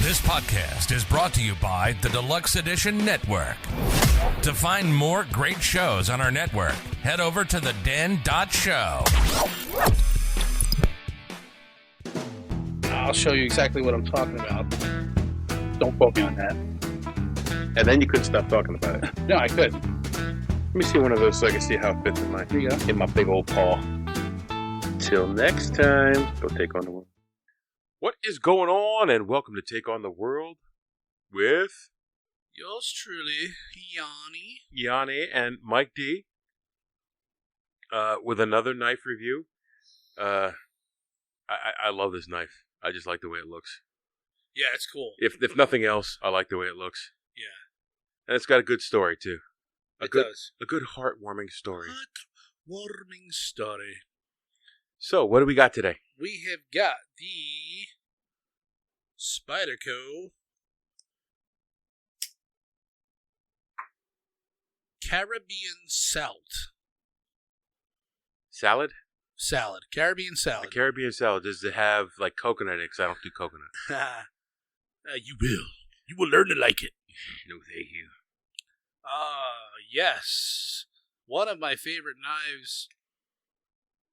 This podcast is brought to you by the Deluxe Edition Network. To find more great shows on our network, head over to theden.show. I'll show you exactly what I'm talking about. Don't quote me on that. And then you couldn't stop talking about it. No, I could. Let me see one of those so I can see how it fits in my big old paw. Till next time, go take on the world. What is going on? And welcome to Take on the World with Yours truly, Yanni. Yanni and Mike D. With another knife review. I love this knife. I just like the way it looks. Yeah, it's cool. If nothing else, I like the way it looks. Yeah. And it's got a good story, too. It does. A good heartwarming story. Heartwarming story. So, what do we got today? We have got the Spyderco Caribbean Salt. Salad? Salad. Caribbean salad. A Caribbean salad. Does it have, like, coconut in it? Because I don't do coconut. You will. You will learn to like it. No, thank you. Yes. One of my favorite knives,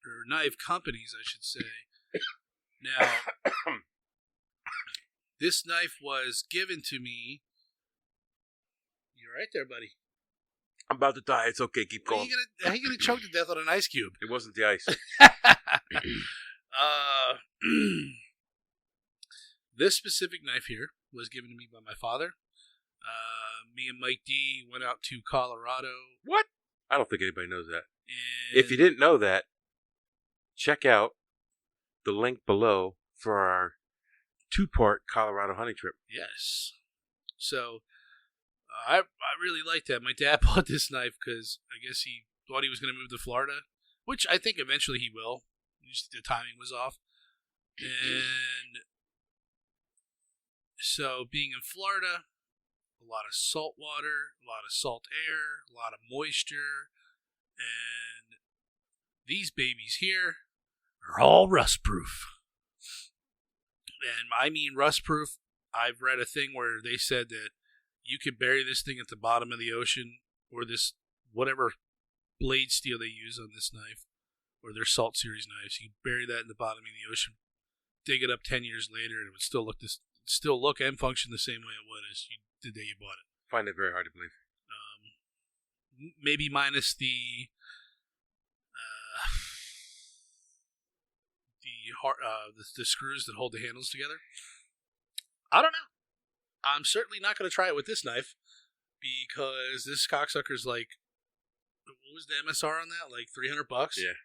or knife companies, I should say. Now, this knife was given to me. You're right there, buddy. I'm about to die. It's okay. Keep going. How are you gonna choke to death on an ice cube? It wasn't the ice. This specific knife here was given to me by my father. Me and Mike D went out to Colorado. What? I don't think anybody knows that. And If you didn't know that, check out the link below for our 2-part Colorado hunting trip. Yes. So, I really liked that. My dad bought this knife because I guess he thought he was going to move to Florida, which I think eventually he will. Just the timing was off. And so, being in Florida, a lot of salt water, a lot of salt air, a lot of moisture, and these babies here are all rust proof. And I mean rust proof. I've read a thing where they said that you could bury this thing at the bottom of the ocean, or this whatever blade steel they use on this knife, or their Salt Series knives. You could bury that in the bottom of the ocean, dig it up 10 years later, and it would still look and function the same way it would as the day you bought it. Find it very hard to believe. Maybe minus the screws that hold the handles together. I don't know. I'm certainly not going to try it with this knife because this cocksucker's like, what was the MSR on that? Like $300? Yeah.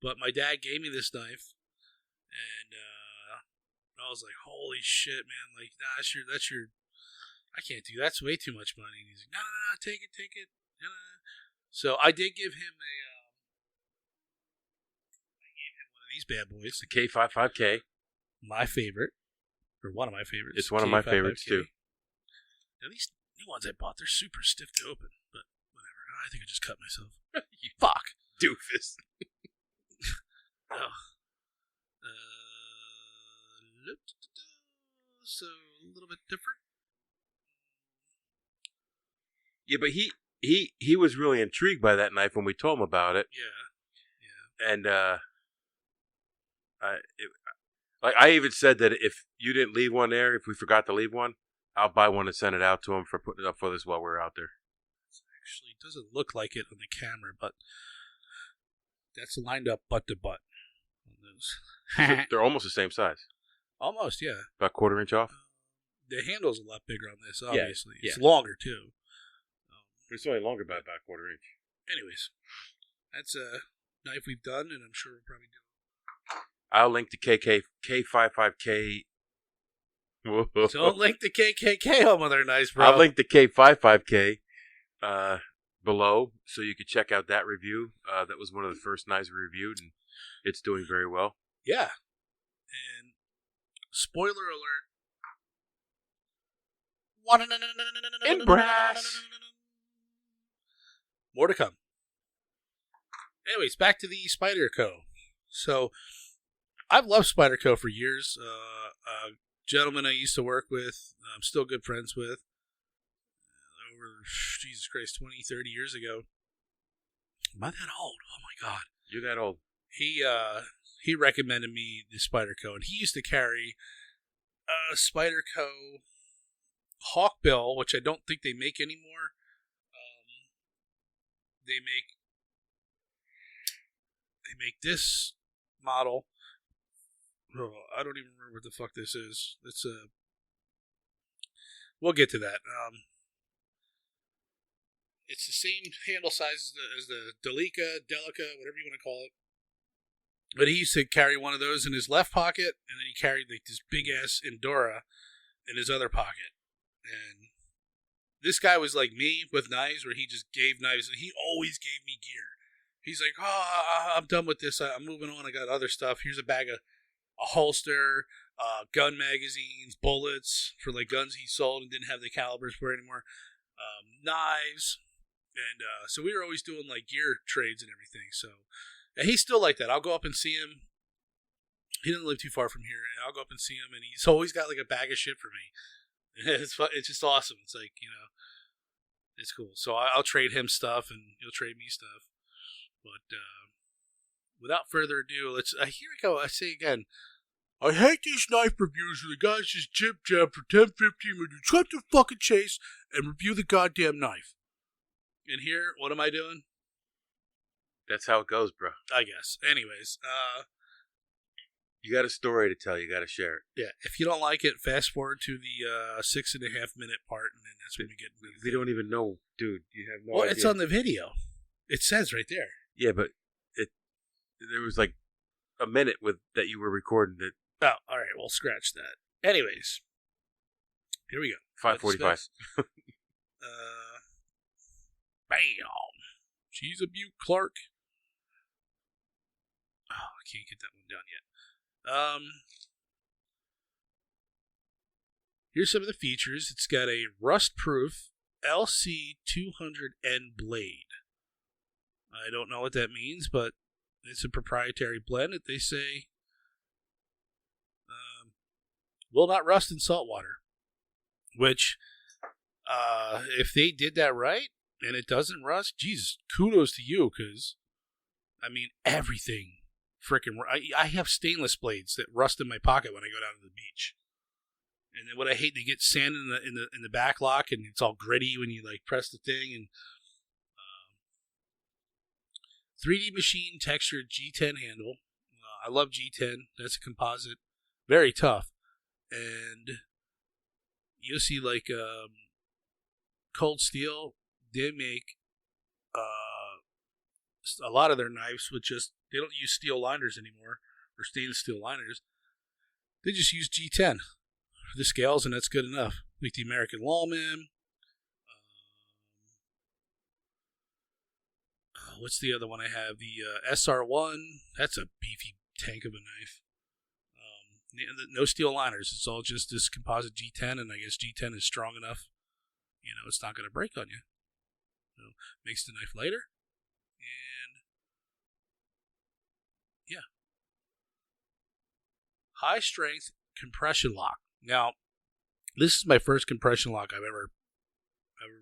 But my dad gave me this knife, and I was like, holy shit, man! Like, nah, that's your. I can't do that. That's way too much money. And he's like, no, take it. No. So I did give him one of these bad boys. The K55K. My favorite. Or one of my favorites. It's one of my favorites, too. Now, these new ones I bought, they're super stiff to open. But whatever. I think I just cut myself. You fuck. Doofus. So, a little bit different. Yeah, but he was really intrigued by that knife when we told him about it. Yeah. And I even said that if you didn't leave one there, if we forgot to leave one, I'll buy one and send it out to him for putting it up for us while we're out there. Actually, it doesn't look like it on the camera, but that's lined up butt to butt on those. So they're almost the same size. Almost, yeah. About a quarter inch off? The handle's a lot bigger on this, obviously. Yeah. It's longer, too. It's only longer by about a quarter inch. Anyways, that's a knife we've done, and I'm sure we'll probably do it. I'll link the K55K. Whoa. Don't link the KKK on other knives, bro. I'll link the K55K below so you can check out that review. That was one of the first knives we reviewed, and it's doing very well. Yeah. And spoiler alert. In brass. More to come. Anyways, back to the Spyderco. So, I've loved Spyderco for years. gentleman I used to work with, I'm still good friends with, over, Jesus Christ, 20, 30 years ago. Am I that old? Oh, my God. You're that old. He recommended me the Spyderco, and he used to carry a Spyderco Hawkbill, which I don't think they make anymore. They make this model. Oh, I don't even remember what the fuck this is. We'll get to that. It's the same handle size as the Delica, whatever you want to call it. But he used to carry one of those in his left pocket, and then he carried like this big ass Endura in his other pocket. And this guy was like me with knives, where he just gave knives, and he always gave me gear. He's like, "Oh, I'm done with this. I'm moving on. I got other stuff. Here's a bag of a holster, gun magazines, bullets for like guns he sold and didn't have the calibers for anymore, knives." And so we were always doing like gear trades and everything. So and he's still like that. I'll go up and see him. He doesn't live too far from here, and I'll go up and see him, and he's always got like a bag of shit for me. It's just awesome. It's like, it's cool. So I'll trade him stuff, and he'll trade me stuff. But without further ado, here we go. I say again, I hate these knife reviews where the guys just jib-jab for 10, 15 minutes. Cut the fucking chase and review the goddamn knife. And here, what am I doing? That's how it goes, bro. I guess. Anyways, you got a story to tell. You got to share it. Yeah. If you don't like it, fast forward to the 6.5 minute part, and then that's when we get. We don't even know, dude. You have no idea. Well, it's on the video. It says right there. Yeah, but there was like a minute that you were recording it. Oh, all right. We'll scratch that. Anyways, here we go. 5:45. Bam. She's a beaut, Clark. Oh, I can't get that one done yet. Here's some of the features. It's got a rust-proof LC200N blade. I don't know what that means, but it's a proprietary blend that they say will not rust in salt water. Which, if they did that right and it doesn't rust, Jesus, kudos to you, because I mean everything freaking. I have stainless blades that rust in my pocket when I go down to the beach. And then what I hate, they get sand in the back lock, and it's all gritty when you like press the thing. And 3D machine textured G10 handle. I love G10. That's a composite, very tough. And you'll see like Cold Steel. They make a lot of their knives with they don't use steel liners anymore, or stainless steel liners. They just use G10 for the scales, and that's good enough. Like the American Lawman. What's the other one I have? The SR1. That's a beefy tank of a knife. No steel liners. It's all just this composite G10, and I guess G10 is strong enough. It's not going to break on you. So, makes the knife lighter. And yeah. High strength compression lock. Now, this is my first compression lock I've ever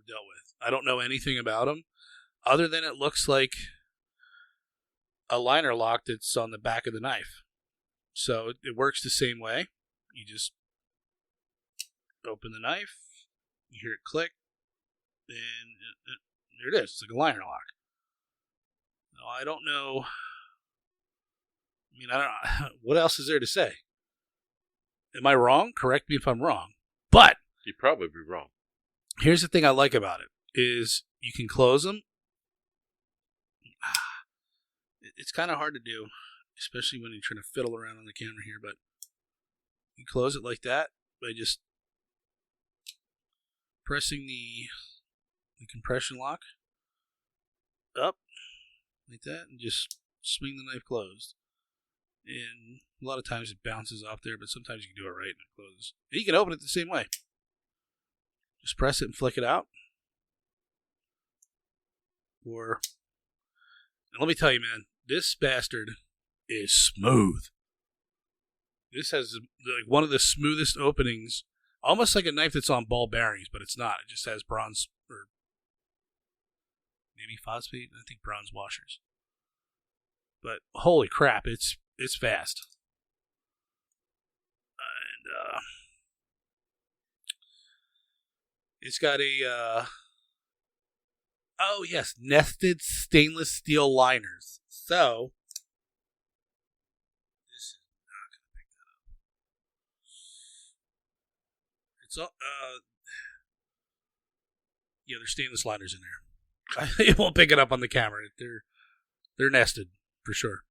dealt with. I don't know anything about them, other than it looks like a liner lock that's on the back of the knife. So it works the same way. You just open the knife, you hear it click, and there it is. It's like a liner lock. Now, I don't know. I don't know. What else is there to say? Am I wrong? Correct me if I'm wrong. But you'd probably be wrong. Here's the thing I like about it is you can close them. It's kind of hard to do, especially when you're trying to fiddle around on the camera here, but you close it like that by just pressing the compression lock up like that and just swing the knife closed. And a lot of times it bounces off there, but sometimes you can do it right and it closes. And you can open it the same way. Just press it and flick it out. And let me tell you, man, this bastard is smooth. This has like one of the smoothest openings, almost like a knife that's on ball bearings, but it's not. It just has bronze or maybe phosphate. I think bronze washers. But holy crap, it's fast. And it's got a nested stainless steel liners. So this is not going to pick that up. It's there's stainless liners in there. It won't pick it up on the camera. They're nested for sure.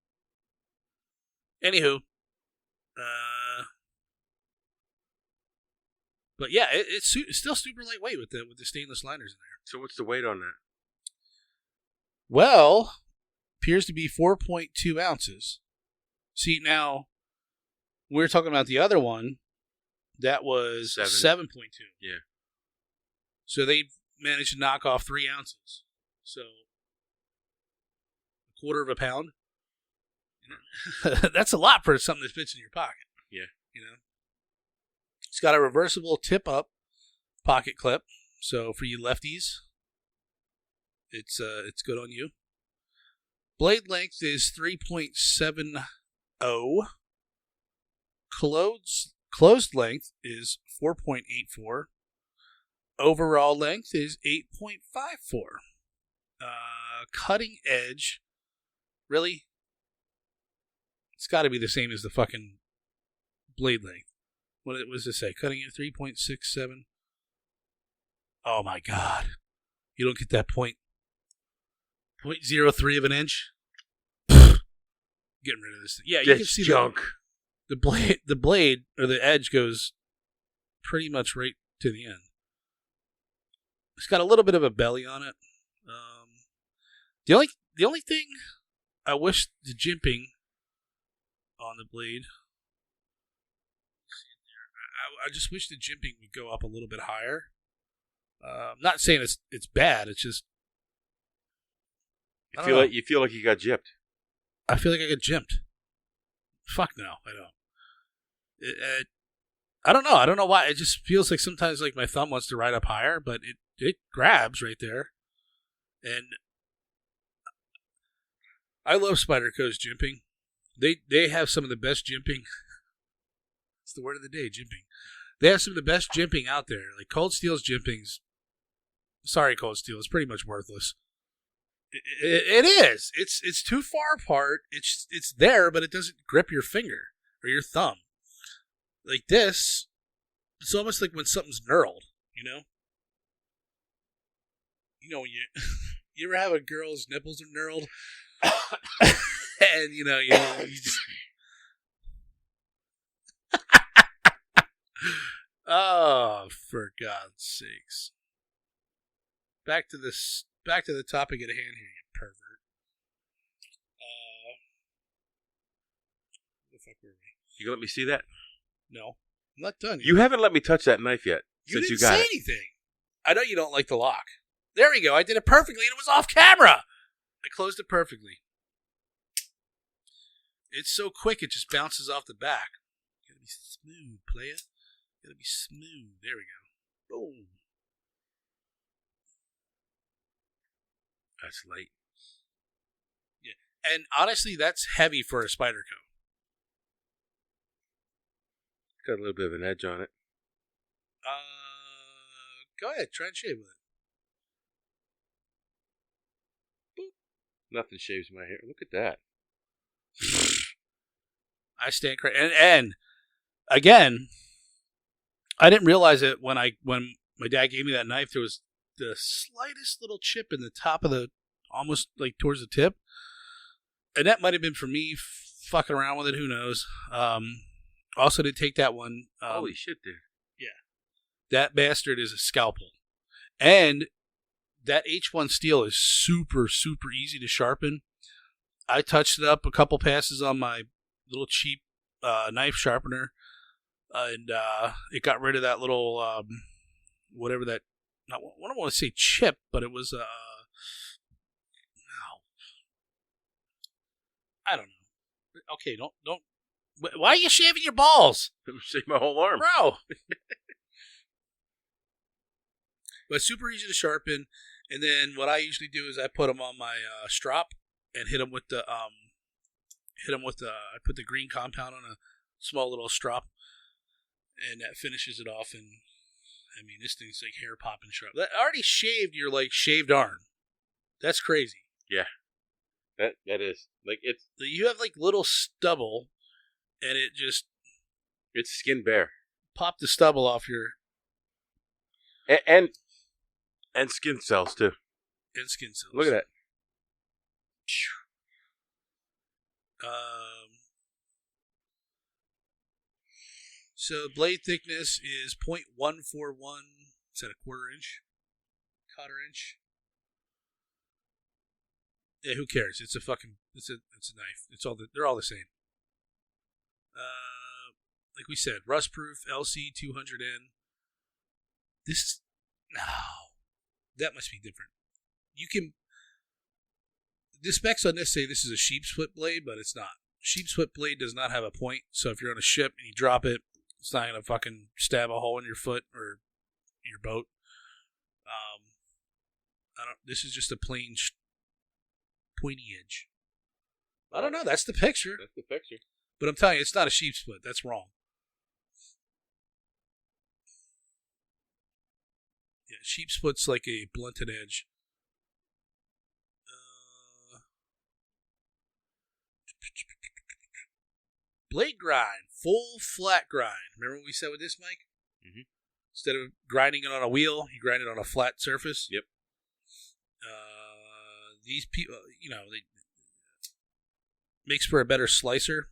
Anywho, but yeah, it's still super lightweight with the stainless liners in there. So what's the weight on that? Well, appears to be 4.2 ounces. See, now, we were talking about the other one. That was 7.2. Yeah. So they managed to knock off 3 ounces. So, a quarter of a pound. That's a lot for something that fits in your pocket. Yeah. You know? It's got a reversible tip-up pocket clip. So, for you lefties, it's good on you. Blade length is 3.70. Closed length is 4.84. Overall length is 8.54. Cutting edge, really? It's got to be the same as the fucking blade length. What was it say? Cutting edge 3.67. Oh my god. You don't get that 0.03 of an inch? Getting rid of this thing. Yeah, you can see junk. The blade or the edge goes pretty much right to the end. It's got a little bit of a belly on it. The only thing I wish the jimping on the blade. I just wish the jimping would go up a little bit higher. I'm not saying it's bad. It's just you feel like you got gypped. I feel like I got gypped. Fuck no, I don't. I don't know. I don't know why. It just feels like sometimes like my thumb wants to ride up higher, but it grabs right there. And I love Spyderco's jimping. They have some of the best jimping. It's the word of the day, jimping. They have some of the best jimping out there. Like Cold Steel's jimping's. Sorry, Cold Steel. It's pretty much worthless. It is. It's too far apart. It's there, but it doesn't grip your finger or your thumb. Like this, it's almost like when something's knurled, you know? You know, when you ever have a girl's nipples are knurled? And, you just... Oh, for God's sakes. Back to the topic at hand here, you pervert. Where the fuck were we? You gonna let me see that? No, I'm not done yet. You haven't let me touch that knife yet. You since didn't you got say it. anything. I know you don't like the lock. There we go. I did it perfectly, and it was off camera. I closed it perfectly. It's so quick, it just bounces off the back. You gotta be smooth, player. You gotta be smooth. There we go. Boom. That's light. Yeah, and honestly, that's heavy for a Spyderco. Got a little bit of an edge on it. Go ahead, try and shave with it. Boop. Nothing shaves my hair. Look at that. I stand correct. And again, I didn't realize it when my dad gave me that knife. There was the slightest little chip in the top of almost like towards the tip, and that might have been for me fucking around with it. Who knows? Also, to take that one. Holy shit, dude! Yeah, that bastard is a scalpel, and that H1 steel is super super easy to sharpen. I touched it up a couple passes on my little cheap knife sharpener, and it got rid of that little whatever that. I don't want to say chip, but it was I don't know. Okay, don't Why are you shaving your balls? I'm gonna shave my whole arm. Bro. But super easy to sharpen. And then what I usually do is I put them on my strop and hit them with the I put the green compound on a small little strop, and that finishes it off. And I mean, this thing's like hair popping sharp. That already shaved your like shaved arm. That's crazy. Yeah, that is like it's. You have like little stubble, and It's skin bare. Pop the stubble off your and skin cells too. and skin cells. Look at that. So blade thickness is 0.141. Is that a quarter inch? Quarter inch? Yeah, who cares? It's a knife. They're all the same. Like we said, rust proof LC 200N. That must be different. The specs on this say this is a sheep split blade, but it's not. Sheep split blade does not have a point, so if you're on a ship and you drop it, it's not gonna fucking stab a hole in your foot or your boat. This is just a plain pointy edge. I don't know. That's the picture. That's the picture. But I'm telling you, it's not a sheep split. That's wrong. Yeah, sheep split's like a blunted edge. Blade grind, full flat grind. Remember what we said with this, Mike? Mm-hmm. Instead of grinding it on a wheel, you grind it on a flat surface. Yep. These people, they makes for a better slicer.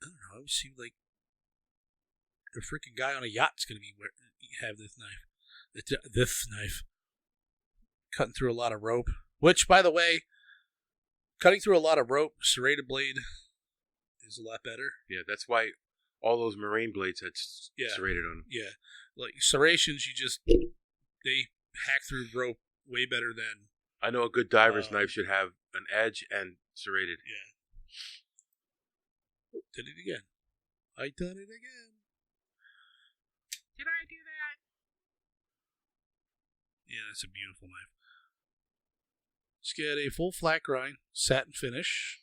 I don't know. I would see like a freaking guy on a yacht's going to have this knife. This knife. Cutting through a lot of rope. Which, by the way, cutting through a lot of rope, serrated blade is a lot better. Yeah, that's why all those marine blades had serrated on them. Yeah. Like serrations, they hack through rope way better than... I know a good diver's knife should have an edge and serrated. Yeah. Did it again. I done it again. Did I do that? Yeah, that's a beautiful knife. Let's get a full flat grind, satin finish.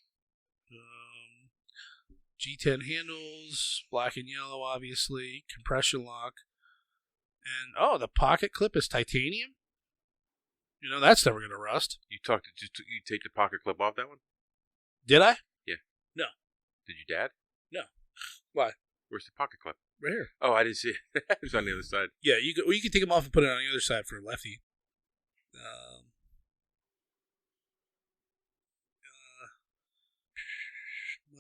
G10 handles, black and yellow, obviously. Compression lock. And, the pocket clip is titanium? That's never going to rust. You take the pocket clip off that one? Did I? Yeah. No. Did you, Dad? No. Why? Where's the pocket clip? Right here. Oh, I didn't see it. It's on the other side. Yeah, you can take them off and put it on the other side for a lefty. I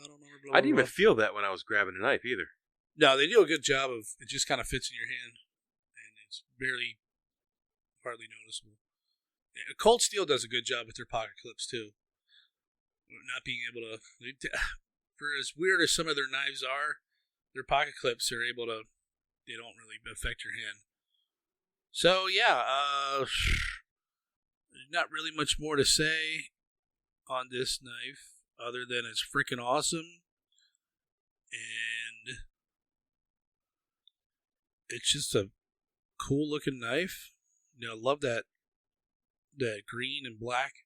don't know. I didn't even feel that when I was grabbing a knife either. No, they do a good job of it. Just kind of fits in your hand, and it's hardly noticeable. Yeah, Cold Steel does a good job with their pocket clips too. Not being able to, for as weird as some of their knives are, their pocket clips are able to. They don't really affect your hand. So yeah, not really much more to say on this knife other than it's freaking awesome, and it's just a cool looking knife. Love that green and black.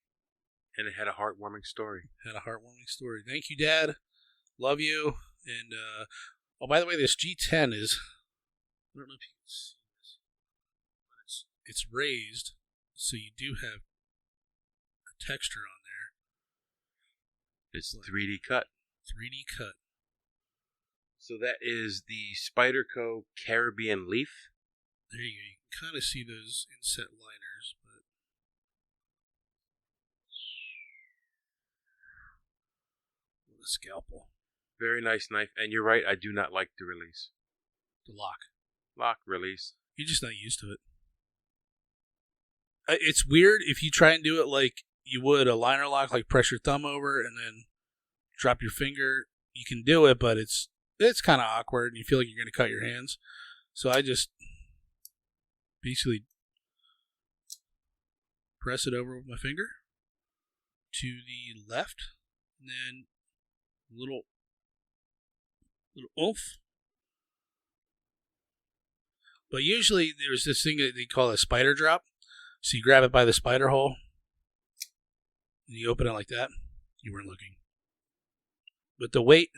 And it had a heartwarming story. Thank you, Dad. Love you. And by the way, this G10 is, I don't know if you can see this, but it's raised, so you do have a texture on there. It's 3D cut. 3D cut. So that is the Spyderco Caribbean Leaf. There you go. You can kind of see those inset liners, but what a scalpel. Very nice knife. And you're right, I do not like the release. The lock. Lock, release. You're just not used to it. It's weird if you try and do it like you would a liner lock, like press your thumb over and then drop your finger. You can do it, but it's kind of awkward and you feel like you're going to cut your hands. So I just basically press it over with my finger to the left and then a little oomph. But usually there's this thing that they call a spider drop. So you grab it by the spider hole, and you open it like that. You weren't looking. But the weight,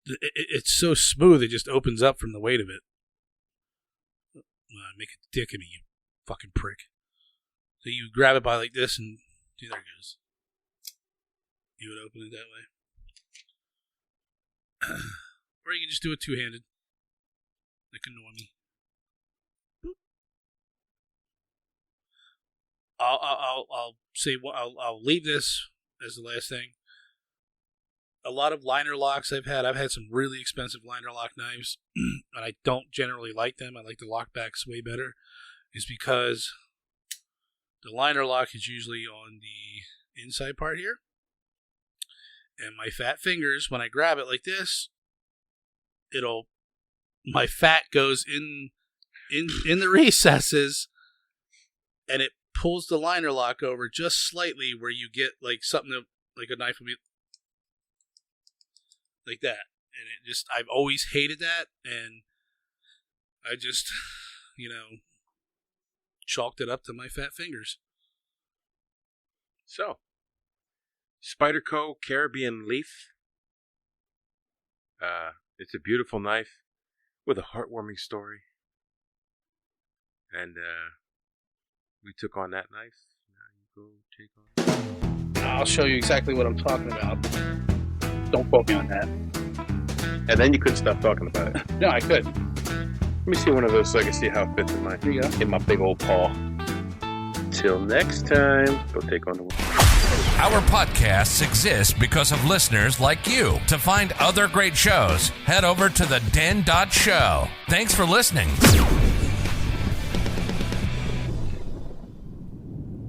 it's so smooth, it just opens up from the weight of it. Make a dick of me, you fucking prick. So you grab it by like this, and see, there it goes. You would open it that way. Or you can just do it two-handed. Like a normie. Boop. I'll say I'll leave this as the last thing. A lot of liner locks I've had some really expensive liner lock knives, and I don't generally like them. I like the lockbacks way better. Is because the liner lock is usually on the inside part here, and my fat fingers, when I grab it like this, my fat goes in the recesses, and it pulls the liner lock over just slightly, where you get like something like a knife would be like that. And I've always hated that, and I just, chalked it up to my fat fingers. So, Spyderco Caribbean Leaf. It's a beautiful knife with a heartwarming story. And we took on that knife. Now you go take on. I'll show you exactly what I'm talking about. Don't quote me on that. And then you couldn't stop talking about it. No, I could. Let me see one of those so I can see how it fits in my big old paw. Till next time, go take on the world. Our podcasts exist because of listeners like you. To find other great shows, head over to theden.show. Thanks for listening.